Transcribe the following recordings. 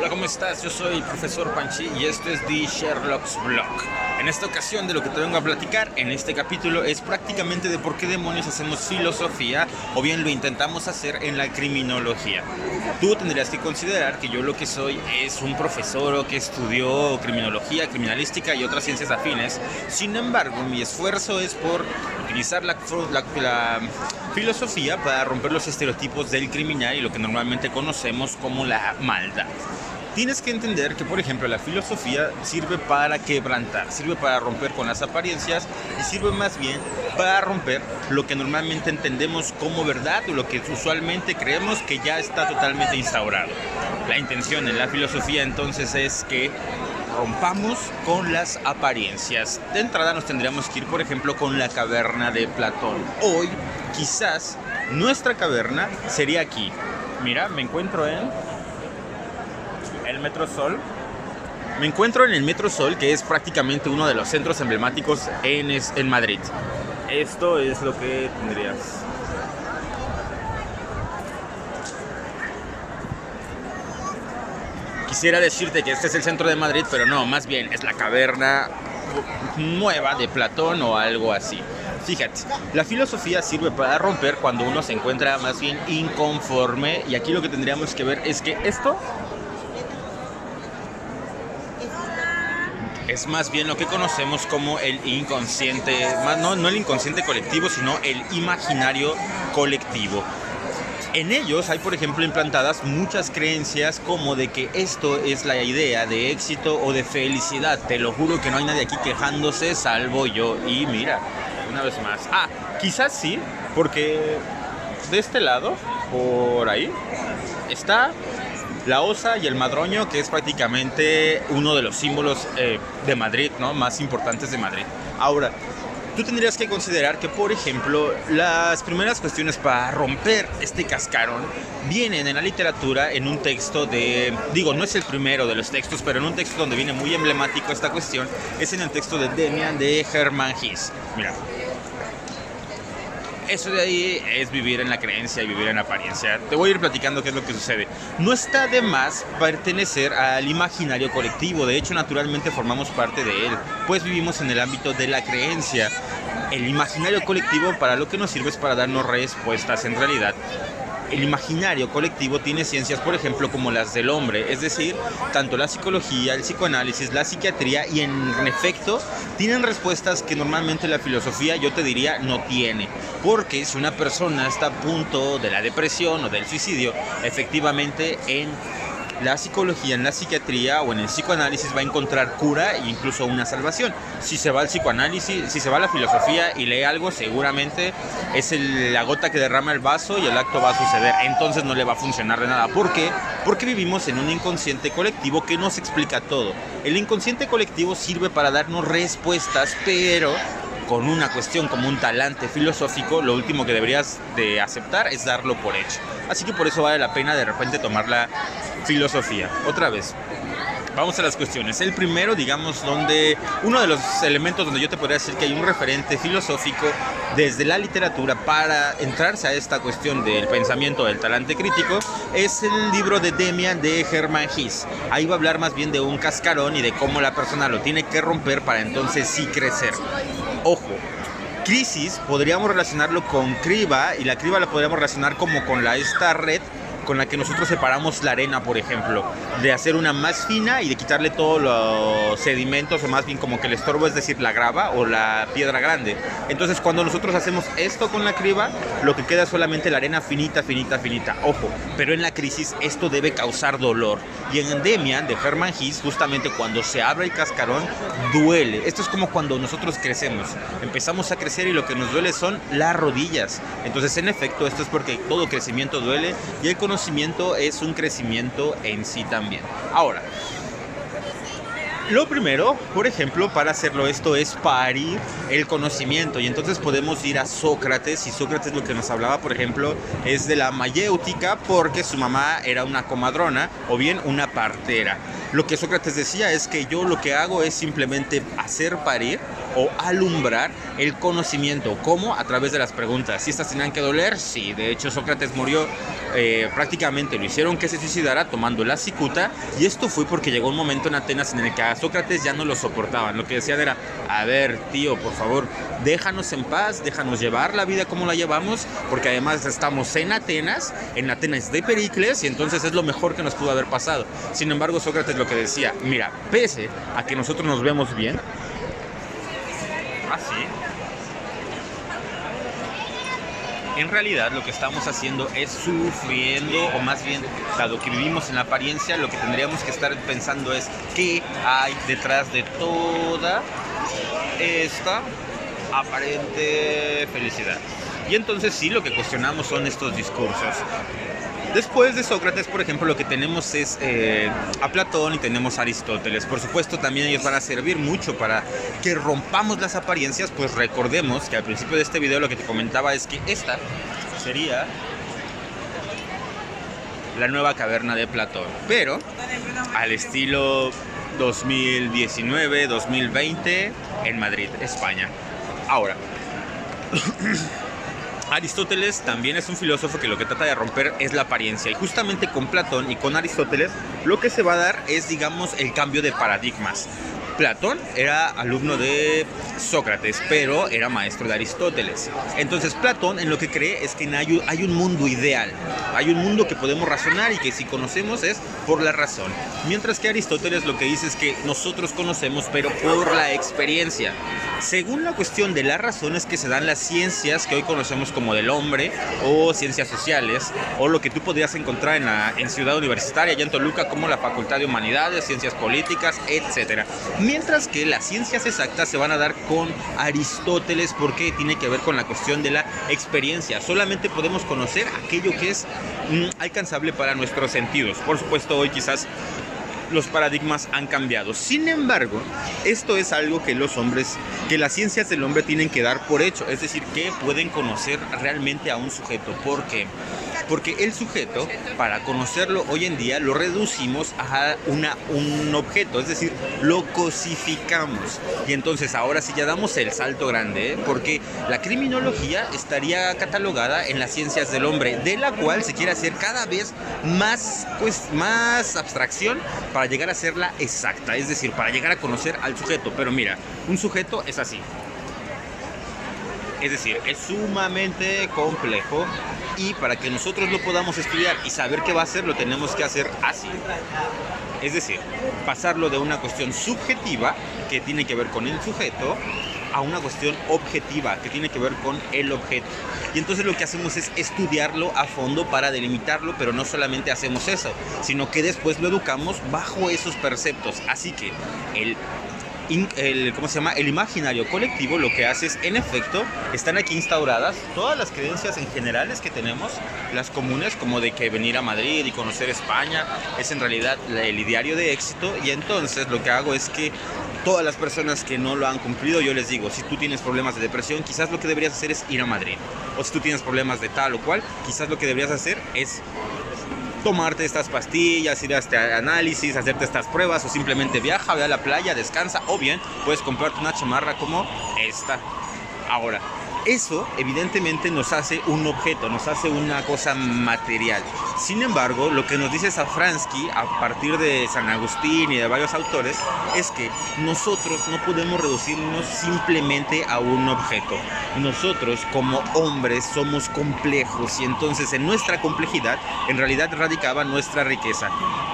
Hola, ¿cómo estás? Yo soy el profesor Panchi y esto es The Sherlock's Blog. En esta ocasión de lo que te vengo a platicar en este capítulo es prácticamente de por qué demonios hacemos filosofía o bien lo intentamos hacer en la criminología. Tú tendrías que considerar que yo lo que soy es un profesor que estudió criminología, criminalística y otras ciencias afines. Sin embargo, mi esfuerzo es por utilizar la filosofía para romper los estereotipos del criminal y lo que normalmente conocemos como la maldad. Tienes que entender que, por ejemplo, la filosofía sirve para quebrantar, sirve para romper con las apariencias y sirve más bien para romper lo que normalmente entendemos como verdad o lo que usualmente creemos que ya está totalmente instaurado. La intención en la filosofía entonces es que rompamos con las apariencias. De entrada nos tendríamos que ir, por ejemplo, con la caverna de Platón. Hoy, quizás, nuestra caverna sería aquí. Mira, me encuentro en el Metro Sol. Me encuentro en el Metro Sol, que es prácticamente uno de los centros emblemáticos en Madrid. Esto es lo que tendrías. Quisiera decirte que este es el centro de Madrid, pero no, más bien es la caverna nueva de Platón o algo así. Fíjate, la filosofía sirve para romper cuando uno se encuentra más bien inconforme, y aquí lo que tendríamos que ver es que esto es más bien lo que conocemos como el inconsciente, no el inconsciente colectivo, sino el imaginario colectivo. En ellos hay, por ejemplo, implantadas muchas creencias como de que esto es la idea de éxito o de felicidad. Te lo juro que no hay nadie aquí quejándose salvo yo. Y mira, una vez más. Quizás sí, porque de este lado, por ahí, está la osa y el madroño, que es prácticamente uno de los símbolos de Madrid, ¿no? Más importantes de Madrid. Ahora, tú tendrías que considerar que, por ejemplo, las primeras cuestiones para romper este cascarón vienen en la literatura en un texto no es el primero de los textos, pero en un texto donde viene muy emblemático esta cuestión, es en el texto de Demian de Hermann Hesse. Mira. Eso de ahí es vivir en la creencia y vivir en la apariencia. Te voy a ir platicando qué es lo que sucede. No está de más pertenecer al imaginario colectivo. De hecho, naturalmente formamos parte de él, pues vivimos en el ámbito de la creencia. El imaginario colectivo para lo que nos sirve es para darnos respuestas en realidad. El imaginario colectivo tiene ciencias, por ejemplo, como las del hombre, es decir, tanto la psicología, el psicoanálisis, la psiquiatría, y en efecto tienen respuestas que normalmente la filosofía, yo te diría, no tiene. Porque si una persona está a punto de la depresión o del suicidio, efectivamente en la psicología, en la psiquiatría o en el psicoanálisis va a encontrar cura e incluso una salvación. Si se va al psicoanálisis, si se va a la filosofía y lee algo, seguramente es la gota que derrama el vaso y el acto va a suceder. Entonces no le va a funcionar de nada. ¿Por qué? Porque vivimos en un inconsciente colectivo que nos explica todo. El inconsciente colectivo sirve para darnos respuestas, pero con una cuestión como un talante filosófico, lo último que deberías de aceptar es darlo por hecho. Así que por eso vale la pena de repente tomar la filosofía. Otra vez, vamos a las cuestiones. El primero, digamos, uno de los elementos donde yo te podría decir que hay un referente filosófico desde la literatura para entrarse a esta cuestión del pensamiento del talante crítico, es el libro de Demian de Hermann Hesse. Ahí va a hablar más bien de un cascarón y de cómo la persona lo tiene que romper para entonces sí crecer. Ojo, crisis podríamos relacionarlo con criba, y la criba la podríamos relacionar como con esta red con la que nosotros separamos la arena, por ejemplo, de hacer una más fina y de quitarle todos los sedimentos, o más bien como que el estorbo, es decir, la grava o la piedra grande. Entonces, cuando nosotros hacemos esto con la criba, lo que queda es solamente la arena finita, finita, finita. Ojo, pero en la crisis esto debe causar dolor. Y en Demian de Hermann Hesse, justamente cuando se abre el cascarón, duele. Esto es como cuando nosotros crecemos. Empezamos a crecer y lo que nos duele son las rodillas. Entonces, en efecto, esto es porque todo crecimiento duele y el conocimiento es un crecimiento en sí también. Ahora, lo primero, por ejemplo, para hacerlo esto es parir el conocimiento, y entonces podemos ir a Sócrates, y Sócrates lo que nos hablaba, por ejemplo, es de la mayéutica, porque su mamá era una comadrona o bien una partera. Lo que Sócrates decía es que yo lo que hago es simplemente hacer parir o alumbrar el conocimiento. ¿Cómo? A través de las preguntas. ¿Si estas tenían que doler? Sí. De hecho, Sócrates murió, prácticamente lo hicieron que se suicidara tomando la cicuta, y esto fue porque llegó un momento en Atenas en el que a Sócrates ya no lo soportaban. Lo que decían era: a ver, tío, por favor, déjanos en paz, déjanos llevar la vida como la llevamos, porque además estamos en Atenas de Pericles, y entonces es lo mejor que nos pudo haber pasado. Sin embargo, Sócrates lo que decía: mira, pese a que nosotros nos vemos bien, así, en realidad lo que estamos haciendo es sufriendo, o más bien, dado que vivimos en la apariencia, lo que tendríamos que estar pensando es qué hay detrás de toda esta aparente felicidad. Y entonces sí, lo que cuestionamos son estos discursos. Después de Sócrates, por ejemplo, lo que tenemos es a Platón y tenemos a Aristóteles. Por supuesto, también ellos van a servir mucho para que rompamos las apariencias, pues recordemos que al principio de este video lo que te comentaba es que esta sería la nueva caverna de Platón, pero al estilo 2019-2020 en Madrid, España. Ahora, Aristóteles también es un filósofo que lo que trata de romper es la apariencia, y justamente con Platón y con Aristóteles lo que se va a dar es, digamos, el cambio de paradigmas. Platón era alumno de Sócrates, pero era maestro de Aristóteles. Entonces Platón en lo que cree es que hay un mundo ideal, hay un mundo que podemos razonar y que si conocemos es por la razón. Mientras que Aristóteles lo que dice es que nosotros conocemos pero por la experiencia. Según la cuestión de la razón es que se dan las ciencias que hoy conocemos como del hombre, o ciencias sociales, o lo que tú podrías encontrar en Ciudad Universitaria, allá en Toluca, como la Facultad de Humanidades, Ciencias Políticas, etc. Mientras que las ciencias exactas se van a dar con Aristóteles, porque tiene que ver con la cuestión de la experiencia. Solamente podemos conocer aquello que es alcanzable para nuestros sentidos. Por supuesto, hoy quizás los paradigmas han cambiado. Sin embargo, esto es algo que que las ciencias del hombre tienen que dar por hecho. Es decir, que pueden conocer realmente a un sujeto. ¿Por qué? Porque el sujeto, para conocerlo hoy en día, lo reducimos a un objeto, es decir, lo cosificamos. Y entonces ahora sí ya damos el salto grande, porque la criminología estaría catalogada en las ciencias del hombre, de la cual se quiere hacer cada vez más abstracción para llegar a serla exacta, es decir, para llegar a conocer al sujeto. Pero mira, un sujeto es así. Es decir, es sumamente complejo, y para que nosotros lo podamos estudiar y saber qué va a hacer, lo tenemos que hacer así. Es decir, pasarlo de una cuestión subjetiva, que tiene que ver con el sujeto, a una cuestión objetiva, que tiene que ver con el objeto. Y entonces lo que hacemos es estudiarlo a fondo para delimitarlo, pero no solamente hacemos eso, sino que después lo educamos bajo esos preceptos. Así que el imaginario colectivo lo que hace es, en efecto, están aquí instauradas todas las creencias en generales que tenemos, las comunes, como de que venir a Madrid y conocer España es en realidad el ideario de éxito. Y entonces lo que hago es que todas las personas que no lo han cumplido, yo les digo: si tú tienes problemas de depresión, quizás lo que deberías hacer es ir a Madrid. O si tú tienes problemas de tal o cual, quizás lo que deberías hacer es tomarte estas pastillas, ir a este análisis, hacerte estas pruebas, o simplemente viaja, ve a la playa, descansa, o bien puedes comprarte una chamarra como esta. Ahora, eso evidentemente nos hace un objeto, nos hace una cosa material. Sin embargo, lo que nos dice Safransky a partir de San Agustín y de varios autores es que nosotros no podemos reducirnos simplemente a un objeto. Nosotros como hombres somos complejos, y entonces en nuestra complejidad en realidad radicaba nuestra riqueza.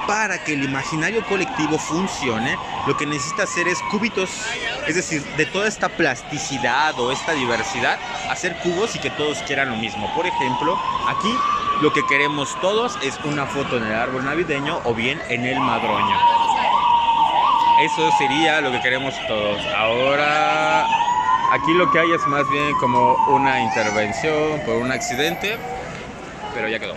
Para que el imaginario colectivo funcione, lo que necesita hacer es cúbitos, es decir, de toda esta plasticidad o esta diversidad, hacer cubos y que todos quieran lo mismo. Por ejemplo, aquí lo que queremos todos es una foto en el árbol navideño o bien en el madroño. Eso sería lo que queremos todos. Ahora, aquí lo que hay es más bien como una intervención por un accidente, pero ya quedó.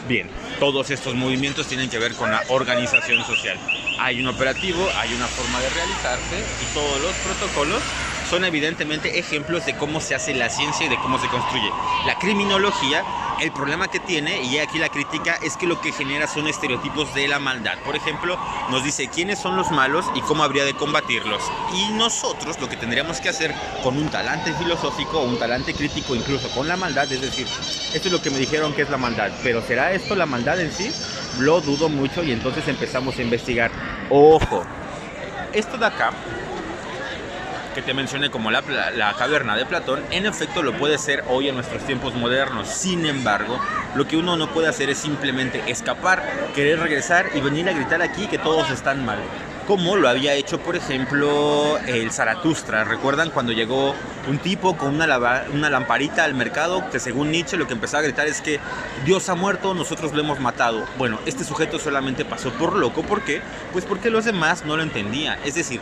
Bien, todos estos movimientos tienen que ver con la organización social. Hay un operativo, hay una forma de realizarse, y todos los protocolos son evidentemente ejemplos de cómo se hace la ciencia y de cómo se construye. La criminología El problema que tiene, y aquí la crítica, es que lo que genera son estereotipos de la maldad. Por ejemplo, nos dice quiénes son los malos y cómo habría de combatirlos. Y nosotros lo que tendríamos que hacer con un talante filosófico o un talante crítico, incluso con la maldad, es decir, esto es lo que me dijeron que es la maldad, pero ¿será esto la maldad en sí? Lo dudo mucho y entonces empezamos a investigar. Ojo, esto de acá que te mencioné como la caverna de Platón, en efecto lo puede ser hoy en nuestros tiempos modernos. Sin embargo, lo que uno no puede hacer es simplemente escapar, querer regresar y venir a gritar aquí que todos están mal, como lo había hecho, por ejemplo, el Zaratustra. ¿Recuerdan cuando llegó un tipo con una lamparita al mercado que, según Nietzsche, lo que empezaba a gritar es que Dios ha muerto, nosotros lo hemos matado? Bueno, este sujeto solamente pasó por loco. ¿Por qué? Pues porque los demás no lo entendían. Es decir,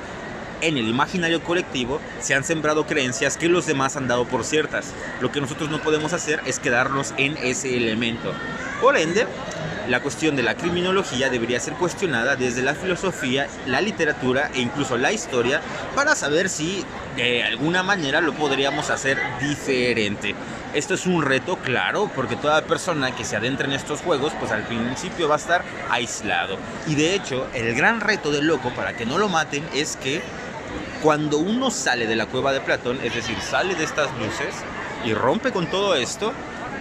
en el imaginario colectivo se han sembrado creencias que los demás han dado por ciertas. Lo que nosotros no podemos hacer es quedarnos en ese elemento. Por ende, la cuestión de la criminología debería ser cuestionada desde la filosofía, la literatura e incluso la historia para saber si de alguna manera lo podríamos hacer diferente. Esto es un reto, claro, porque toda persona que se adentre en estos juegos, pues al principio va a estar aislado. Y de hecho, el gran reto del loco para que no lo maten es que cuando uno sale de la cueva de Platón, es decir, sale de estas luces y rompe con todo esto,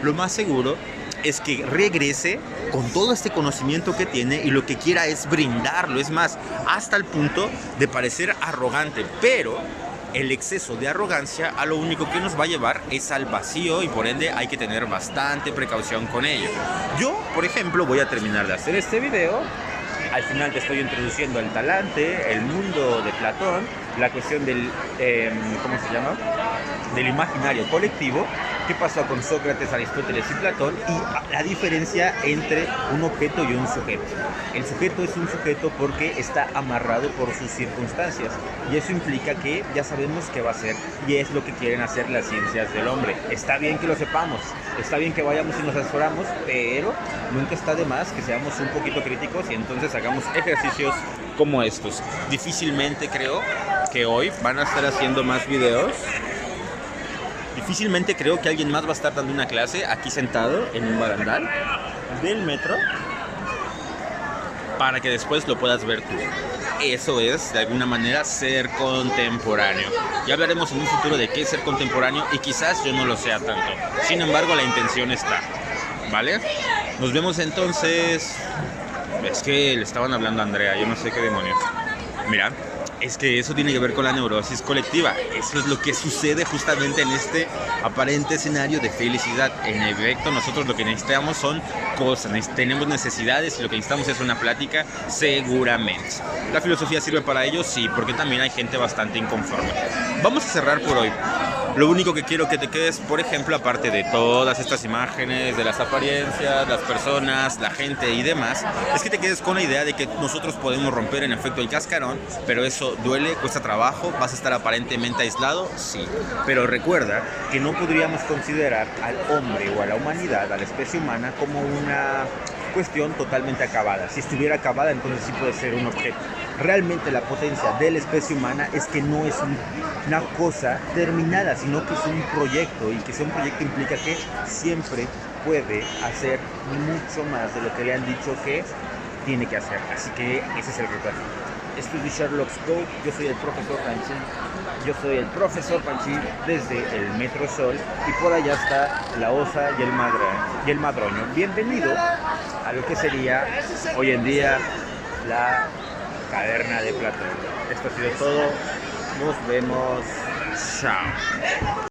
lo más seguro es que regrese con todo este conocimiento que tiene y lo que quiera es brindarlo. Es más, hasta el punto de parecer arrogante, pero el exceso de arrogancia a lo único que nos va a llevar es al vacío y por ende hay que tener bastante precaución con ello. Yo, por ejemplo, voy a terminar de hacer este video. Al final te estoy introduciendo el talante, el mundo de Platón, la cuestión del, ¿cómo se llama? Del imaginario colectivo, qué pasó con Sócrates, Aristóteles y Platón, y la diferencia entre un objeto y un sujeto. El sujeto es un sujeto porque está amarrado por sus circunstancias, y eso implica que ya sabemos qué va a ser, y es lo que quieren hacer las ciencias del hombre. Está bien que lo sepamos, está bien que vayamos y nos asesoramos, pero nunca está de más que seamos un poquito críticos y entonces hagamos ejercicios como estos. Difícilmente creo que hoy van a estar haciendo más videos. Difícilmente creo que alguien más va a estar dando una clase aquí sentado en un barandal del metro para que después lo puedas ver tú. Eso es, de alguna manera, ser contemporáneo. Ya hablaremos en un futuro de qué es ser contemporáneo y quizás yo no lo sea tanto. Sin embargo, la intención está. ¿Vale? Nos vemos entonces. Es que le estaban hablando a Andrea, yo no sé qué demonios. Mira, es que eso tiene que ver con la neurosis colectiva. Eso es lo que sucede justamente en este aparente escenario de felicidad. En efecto, nosotros lo que necesitamos son cosas, tenemos necesidades y lo que necesitamos es una plática, seguramente. ¿La filosofía sirve para ello? Sí, porque también hay gente bastante inconforme. Vamos a cerrar por hoy. Lo único que quiero que te quedes, por ejemplo, aparte de todas estas imágenes, de las apariencias, las personas, la gente y demás, es que te quedes con la idea de que nosotros podemos romper en efecto el cascarón, pero eso duele, cuesta trabajo, vas a estar aparentemente aislado, sí. Pero recuerda que no podríamos considerar al hombre o a la humanidad, a la especie humana, como una cuestión totalmente acabada. Si estuviera acabada, entonces sí puede ser un objeto. Realmente la potencia de la especie humana es que no es una cosa terminada, sino que es un proyecto, y que sea un proyecto implica que siempre puede hacer mucho más de lo que le han dicho que tiene que hacer. Así que ese es el reto. Esto es Sherlock's Code, yo soy el profesor Panchi, desde el Metro Sol, y por allá está la osa y el madroño. Bienvenido a lo que sería hoy en día la caverna de Platón. Esto ha sido todo, nos vemos, chao.